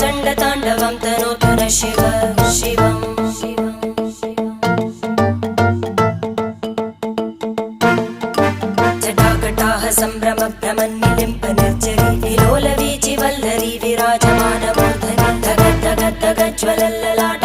चण्डताण्डवं तनोतु न शिव शिवम् जटाकटाः सम्भ्रमभ्रमन्निलिम्प निर्जरी विलोलवीचि वल्लरी विराजमानमूर्धनि धगद्धगद्धगज्ज्वलल्ललाट